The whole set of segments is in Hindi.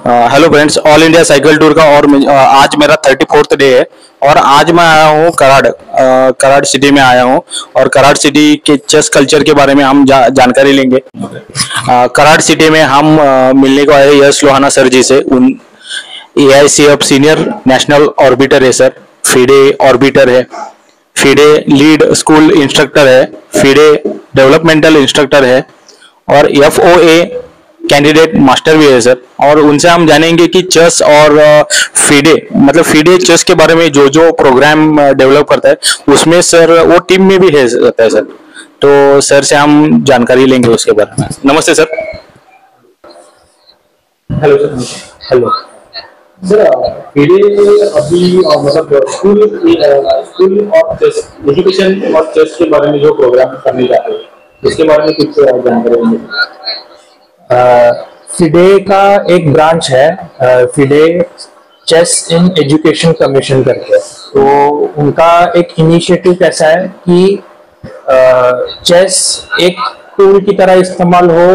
Hello friends, all India cycle tour का और आज मेरा 34th डे है। और आज मैं आया हूँ कराड़ सिटी में आया हूँ। और कराड़ सिटी के चेस कल्चर के बारे में हम जानकारी लेंगे। कराड़ सिटी में हम मिलने को आए यश लोहाना सर जी से। उन AICF सीनियर नेशनल ऑर्बिटर है सर, फीडे ऑर्बिटर है, फीडे लीड स्कूल इंस्ट्रक्टर है, फीडे डेवलपमेंटल इंस्ट्रक्टर है और FOA कैंडिडेट मास्टर भी है सर। और उनसे हम जानेंगे कि चेस और फीडे चेस के बारे में जो जो प्रोग्राम डेवलप करता है उसमें सर वो टीम में भी है रहता है सर। तो सर से हम जानकारी लेंगे उसके बारे में। नमस्ते sir. Hello sir. Hello sir, FIDE अभी मतलब स्कूल और चेस एजुकेशन और चेस के बारे में जो प्रोग्राम करने जा रहे हैं उसके बारे में कुछ जानकारी देंगे। फिडे का एक ब्रांच है, FIDE chess in education commission करके। तो उनका एक इनिशिएटिव कैसा है कि चेस एक टूल की तरह इस्तेमाल हो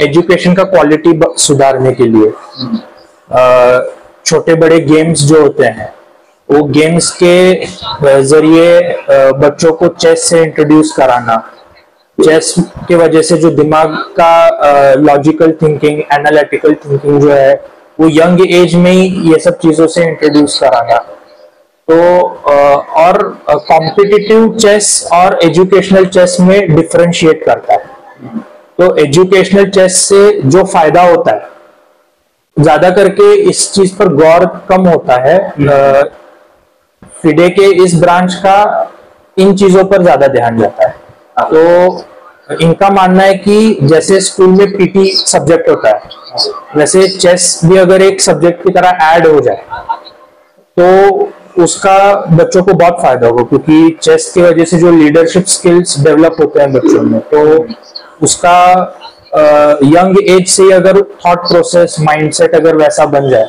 एजुकेशन का क्वालिटी सुधारने के लिए। छोटे बड़े गेम्स जो होते हैं वो गेम्स के जरिए बच्चों को चेस से इंट्रोड्यूस कराना, चेस के वजह से जो दिमाग का लॉजिकल थिंकिंग, एनालिटिकल थिंकिंग जो है वो यंग एज में ही ये सब चीजों से इंट्रोड्यूस कराना। तो और कॉम्पिटिटिव चेस और एजुकेशनल चेस में डिफरेंशिएट करता है। तो एजुकेशनल चेस से जो फायदा होता है ज्यादा करके इस चीज पर गौर कम होता है। फिडे के इस ब्रांच का इन चीजों पर ज्यादा ध्यान जाता है। तो इनका मानना है कि जैसे स्कूल में पीटी सब्जेक्ट होता है वैसे चेस भी अगर एक सब्जेक्ट की तरह ऐड हो जाए तो उसका बच्चों को बहुत फायदा होगा, क्योंकि चेस की वजह से जो लीडरशिप स्किल्स डेवलप होते हैं बच्चों में, तो उसका यंग एज से अगर थॉट प्रोसेस, माइंडसेट अगर वैसा बन जाए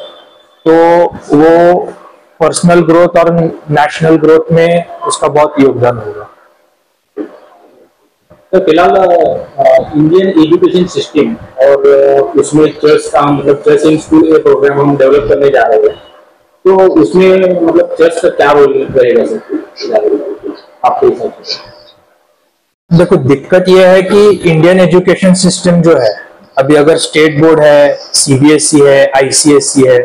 तो वो पर्सनल ग्रोथ और नेशनल ग्रोथ में उसका बहुत योगदान होगा। तो फिलहाल इंडियन एजुकेशन सिस्टम और उसमें चेस का मतलब चेस इन स्कूल के प्रोग्राम हम डेवलप करने जा रहे हैं, तो उसमें मतलब चेस का क्या रोल रहेगा आपके हिसाब से? देखो, दिक्कत यह है कि इंडियन एजुकेशन सिस्टम जो है अभी, अगर स्टेट बोर्ड है, CBSE है, ICSE है,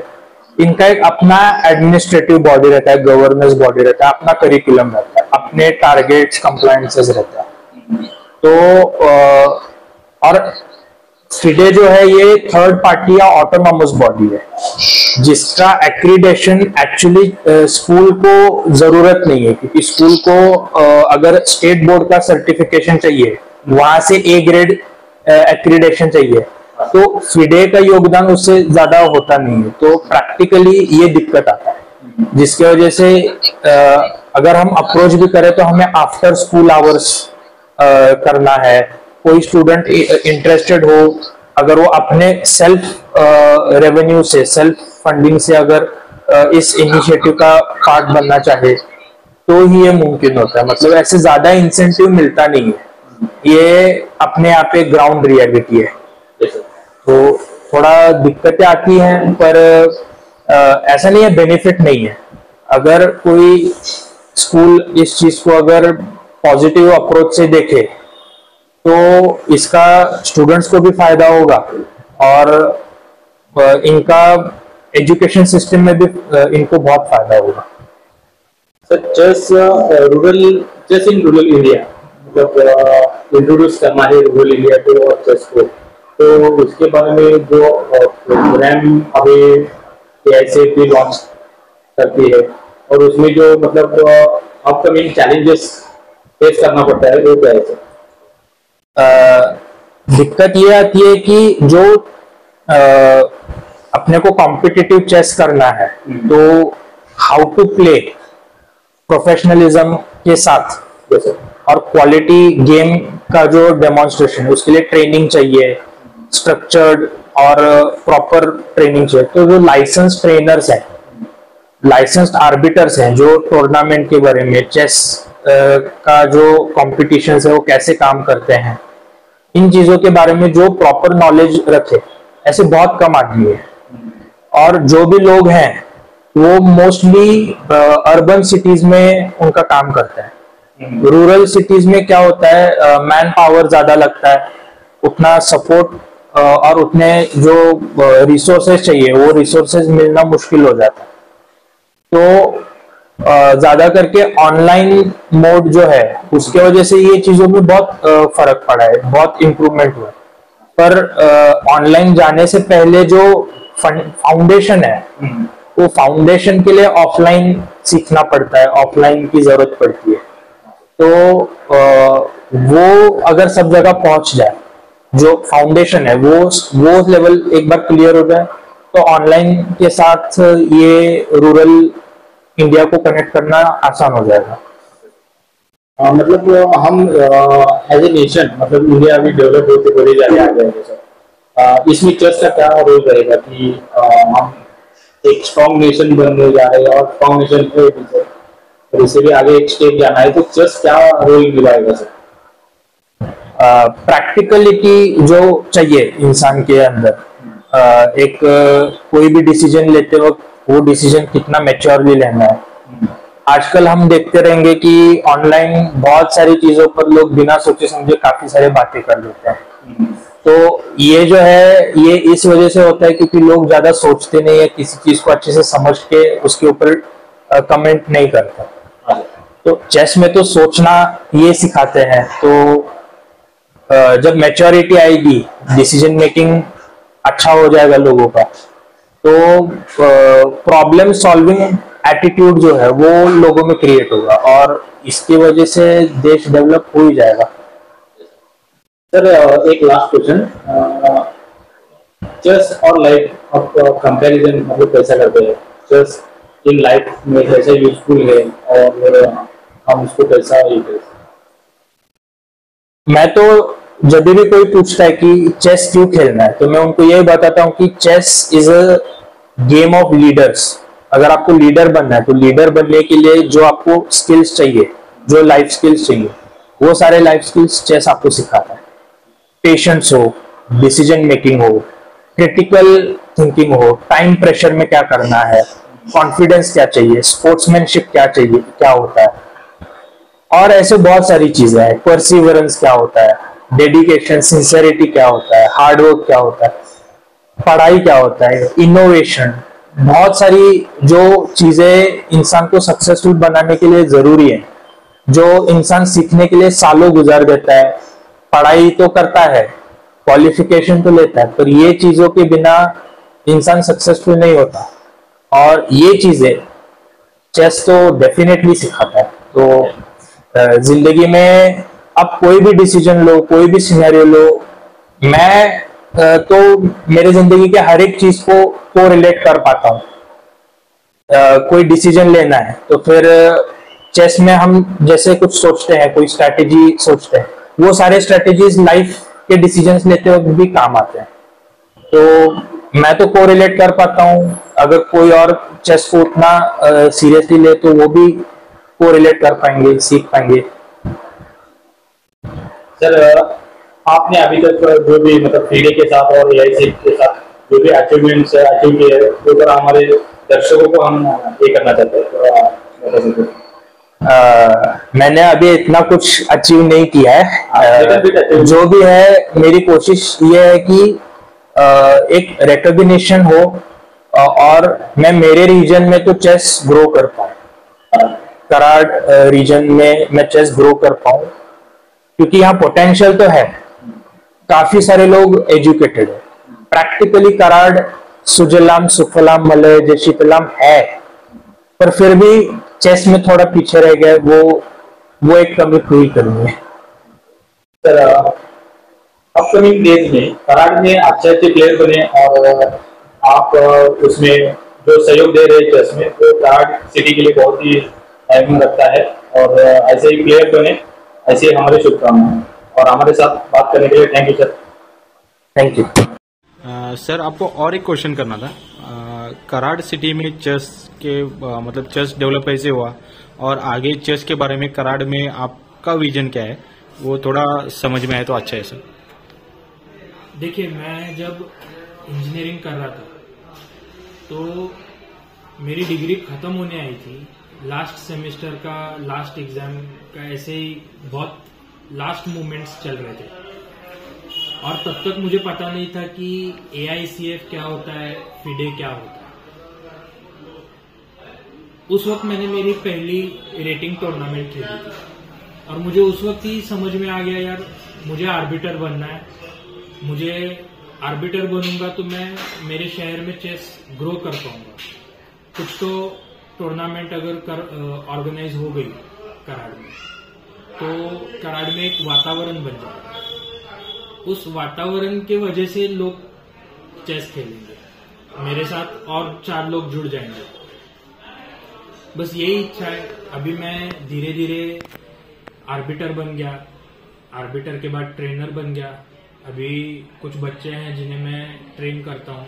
इनका एक अपना एडमिनिस्ट्रेटिव बॉडी रहता है, गवर्नेंस बॉडी रहता है, अपना करिकुलम रहता है, अपने टारगेट्स, कंप्लायंसेस रहता है। तो और फिडे जो है ये थर्ड पार्टी या ऑटोनॉमस बॉडी है जिसका एक्रीडेशन एक्चुअली स्कूल को जरूरत नहीं है, क्योंकि स्कूल को अगर स्टेट बोर्ड का सर्टिफिकेशन चाहिए, वहां से A ग्रेड एक्रीडेशन चाहिए, तो फिडे का योगदान उससे ज्यादा होता नहीं है। तो प्रैक्टिकली ये दिक्कत आता है, जिसकी वजह से अगर हम अप्रोच भी करें तो हमें आफ्टर स्कूल आवर्स करना है। कोई स्टूडेंट इंटरेस्टेड हो, अगर वो अपने सेल्फ रेवेन्यू से, सेल्फ फंडिंग से अगर इस इनिशिएटिव का पार्ट बनना चाहे तो ही ये मुमकिन होता है। मतलब ऐसे ज्यादा इंसेंटिव मिलता नहीं है, ये अपने आप एक ग्राउंड रियलिटी है। तो थोड़ा दिक्कतें आती हैं, पर ऐसा नहीं है बेनिफिट नहीं है। अगर कोई स्कूल इस चीज को अगर पॉजिटिव अप्रोच से देखे तो इसका स्टूडेंट्स को भी फायदा होगा और इनका एजुकेशन सिस्टम में भी इनको बहुत फायदा होगा। Sir, chess in rural India मतलब इंट्रोड्यूस करना है रूरल इंडिया को और चेस को, तो उसके बारे में जो प्रोग्राम अभी AICF लॉन्च करती है और उसमें जो मतलब अपकमिंग चैलेंजेस फेस करना पड़ता है वो क्या है? दिक्कत ये आती है कि जो अपने को कॉम्पिटिटिव चेस करना है तो हाउ टू प्ले प्रोफेशनलिज्म के साथ और क्वालिटी गेम का जो डेमोन्स्ट्रेशन है उसके लिए ट्रेनिंग चाहिए, स्ट्रक्चर्ड और प्रॉपर ट्रेनिंग चाहिए। तो जो लाइसेंस ट्रेनर्स हैं, लाइसेंस्ड आर्बिटर्स हैं, जो टूर्नामेंट के बारे में, चेस का जो कॉम्पिटिशन है वो कैसे काम करते हैं, इन चीजों के बारे में जो प्रॉपर नॉलेज रखे ऐसे बहुत कम आदमी है। और जो भी लोग हैं वो मोस्टली अर्बन सिटीज में उनका काम करता है। रूरल सिटीज में क्या होता है, मैन पावर ज्यादा लगता है, उतना सपोर्ट और उतने जो रिसोर्सेज चाहिए वो रिसोर्सेज मिलना मुश्किल हो जाता है। तो ज्यादा करके ऑनलाइन मोड जो है उसके वजह से ये चीजों में बहुत फर्क पड़ा है, बहुत इम्प्रूवमेंट हुआ है। पर ऑनलाइन जाने से पहले जो फाउंडेशन है वो फाउंडेशन के लिए ऑफलाइन सीखना पड़ता है, ऑफलाइन की जरूरत पड़ती है। तो वो अगर सब जगह पहुंच जाए, जो फाउंडेशन है वो लेवल एक बार क्लियर हो जाए, तो ऑनलाइन के साथ ये रूरल इंडिया को कनेक्ट करना आसान हो जाएगा। मतलब हम एज ए नेशन, मतलब इंडिया अभी डेवलप होते बढ़े जा रहे आगे सर, इसमें चेस का क्या रोल रहेगा कि हम एक स्ट्रॉन्ग नेशन बनने जा रहे हैं और स्ट्रॉन्ग नेशन है और इससे भी आगे एक स्टेप जाना है, तो चेस क्या रोल निभाएगा सर? प्रैक्टिकलिटी जो चाहिए इंसान के अंदर, एक कोई भी डिसीजन लेते वक्त वो डिसीजन कितना मैच्योरली लेना है। आजकल हम देखते रहेंगे कि ऑनलाइन बहुत सारी चीजों पर लोग बिना सोचे समझे काफी सारी बातें कर देते हैं। तो ये जो है ये इस वजह से होता है क्योंकि लोग ज्यादा सोचते नहीं है, किसी चीज को अच्छे से समझ के उसके ऊपर कमेंट नहीं करते। तो चेस में तो सोचना ये सिखाते हैं। तो जब मैच्योरिटी आएगी, डिसीजन मेकिंग अच्छा हो जाएगा लोगों का, तो प्रॉब्लम सॉल्विंग एटीट्यूड जो है वो लोगों में क्रिएट होगा और इसकी वजह से देश डेवलप हो ही जाएगा। सर एक लास्ट क्वेश्चन, चेस और लाइफ आप कंपैरिजन मतलब कैसा करते हैं? चेस इन लाइफ में कैसा यूजफुल है और हम उसको कैसा यूज करें? मैं तो जब भी कोई पूछता है कि चेस क्यों खेलना है, तो मैं उनको यही बताता हूँ कि chess is a game of leaders. अगर आपको लीडर बनना है तो लीडर बनने के लिए जो आपको स्किल्स चाहिए, जो लाइफ स्किल्स चाहिए, वो सारे लाइफ स्किल्स चेस आपको सिखाता है। पेशेंस हो, डिसीजन मेकिंग हो, क्रिटिकल थिंकिंग हो, टाइम प्रेशर में क्या करना है, कॉन्फिडेंस क्या चाहिए, स्पोर्ट्समैनशिप क्या चाहिए, क्या होता है, और ऐसे बहुत सारी चीजें हैं। परसिवरेंस क्या होता है, डेडिकेशन, सिंसेरिटी क्या होता है, हार्डवर्क क्या होता है, पढ़ाई क्या होता है, इनोवेशन, बहुत सारी जो चीजें इंसान को सक्सेसफुल बनाने के लिए जरूरी है, जो इंसान सीखने के लिए सालों गुजार देता है। पढ़ाई तो करता है, क्वालिफिकेशन तो लेता है, पर ये चीजों के बिना इंसान सक्सेसफुल नहीं होता। और ये चीजें चेस तो डेफिनेटली सिखाता है। तो जिंदगी में आप कोई भी डिसीजन लो, कोई भी सिनेरियो लो, मैं तो मेरे जिंदगी के हर एक चीज को रिलेट कर पाता हूँ। कोई डिसीजन लेना है तो फिर चेस में हम जैसे कुछ सोचते हैं, कोई स्ट्रैटेजी सोचते हैं, वो सारे स्ट्रैटेजीज लाइफ के डिसीजंस लेते वक्त भी काम आते हैं। तो मैं तो कोरिलेट कर पाता हूँ। अगर कोई और चेस को उतना सीरियसली ले तो वो भी कोरिलेट कर पाएंगे, सीख पाएंगे। सर आपने अभी तक जो भी मतलब फीडे के साथ और एआई के साथ जो भी अचीवमेंट्स अचीव किए हैं, तो अगर हमारे दर्शकों को हम ये करना चाहते हैं तो मैंने अभी इतना कुछ अचीव नहीं किया है। जो भी है मेरी कोशिश ये है कि एक रिकॉग्निशन हो और मैं मेरे रीजन में तो चेस ग्रो कर पाऊँ, कराड रीजन में मैं चेस ग्रो कर पाऊँ, क्योंकि यहाँ पोटेंशियल तो है। काफी सारे लोग एजुकेटेड है, प्रैक्टिकली कराड सुजलाम सुफलाम मलय जय शीतलाम है, पर फिर भी चेस में थोड़ा पीछे रह गए। वो एक कमी पूरी करनी है। सर अपकमिंग डेज में कराड में अच्छे प्लेयर बने और आप उसमें जो सहयोग दे रहे चेस में, तो कराड सिटी के लिए बहुत ही अहम रखता है और ऐसे ही प्लेयर बने, ऐसे ही हमारे शुभकामनाएं। और हमारे साथ बात करने के लिए thank you sir. Thank you. Sir आपको और एक क्वेश्चन करना था। कराड सिटी में चेस के मतलब चेस डेवलप कैसे हुआ और आगे चेस के बारे में कराड में आपका विजन क्या है, वो थोड़ा समझ में आए तो अच्छा है सर। देखिए, मैं जब इंजीनियरिंग कर रहा था, तो मेरी डिग्री खत्म होने आई थी। लास्ट सेमेस्टर का लास्ट एग्जाम का ऐसे ही बहुत लास्ट मोमेंट्स चल रहे थे, और तब तक मुझे पता नहीं था कि AICF क्या होता है, FIDE क्या होता है। उस वक्त मैंने मेरी पहली रेटिंग टूर्नामेंट खेली थी, और मुझे उस वक्त ही समझ में आ गया यार मुझे आर्बिटर बनना है। मुझे आर्बिटर बनूंगा तो मैं मेरे शहर में चेस ग्रो कर पाऊंगा। कुछ तो टूर्नामेंट अगर ऑर्गेनाइज हो गई कराड़ में, तो कराड़ में एक वातावरण बन जाएगा। उस वातावरण के वजह से लोग चेस खेलेंगे, मेरे साथ और 4 लोग जुड़ जाएंगे। बस यही इच्छा है। अभी मैं धीरे धीरे आर्बिटर बन गया, आर्बिटर के बाद ट्रेनर बन गया। अभी कुछ बच्चे हैं जिन्हें मैं ट्रेन करता हूँ,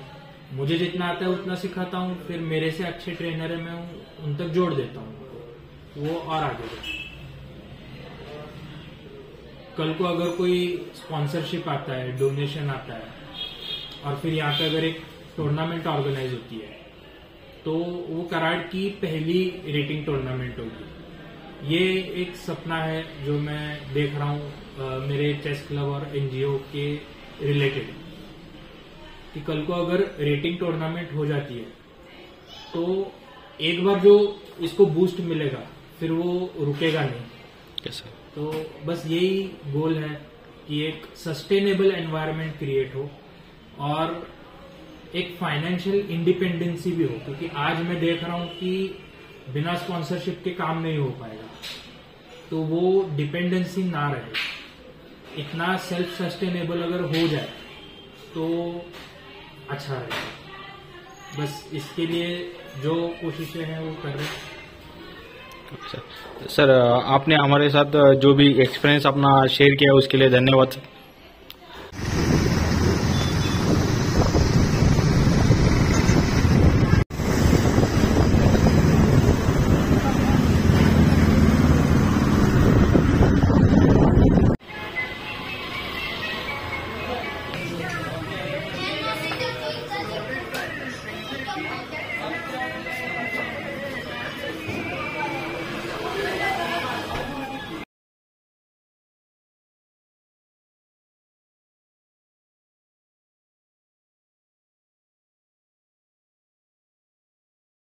मुझे जितना आता है उतना सिखाता हूँ, फिर मेरे से अच्छे ट्रेनर है मैं उन तक जोड़ देता हूँ, वो और आगे बढ़े। कल को अगर कोई स्पॉन्सरशिप आता है, डोनेशन आता है, और फिर यहाँ पे अगर एक टूर्नामेंट ऑर्गेनाइज होती है, तो वो कराड़ की पहली रेटिंग टूर्नामेंट होगी। ये एक सपना है जो मैं देख रहा हूँ मेरे चेस क्लब और NGO के रिलेटेड, कि कल को अगर रेटिंग टूर्नामेंट हो जाती है तो एक बार जो इसको बूस्ट मिलेगा फिर वो रुकेगा नहीं। yes, तो बस यही गोल है कि एक सस्टेनेबल एनवायरनमेंट क्रिएट हो और एक फाइनेंशियल इंडिपेंडेंसी भी हो, क्योंकि आज मैं देख रहा हूं कि बिना स्पॉन्सरशिप के काम नहीं हो पाएगा। तो वो डिपेंडेंसी ना रहे, इतना सेल्फ सस्टेनेबल अगर हो जाए तो अच्छा रहेगा। बस इसके लिए जो कोशिशें हैं वो कर रहे हैं। सर, आपने हमारे साथ जो भी एक्सपीरियंस अपना शेयर किया उसके लिए धन्यवाद।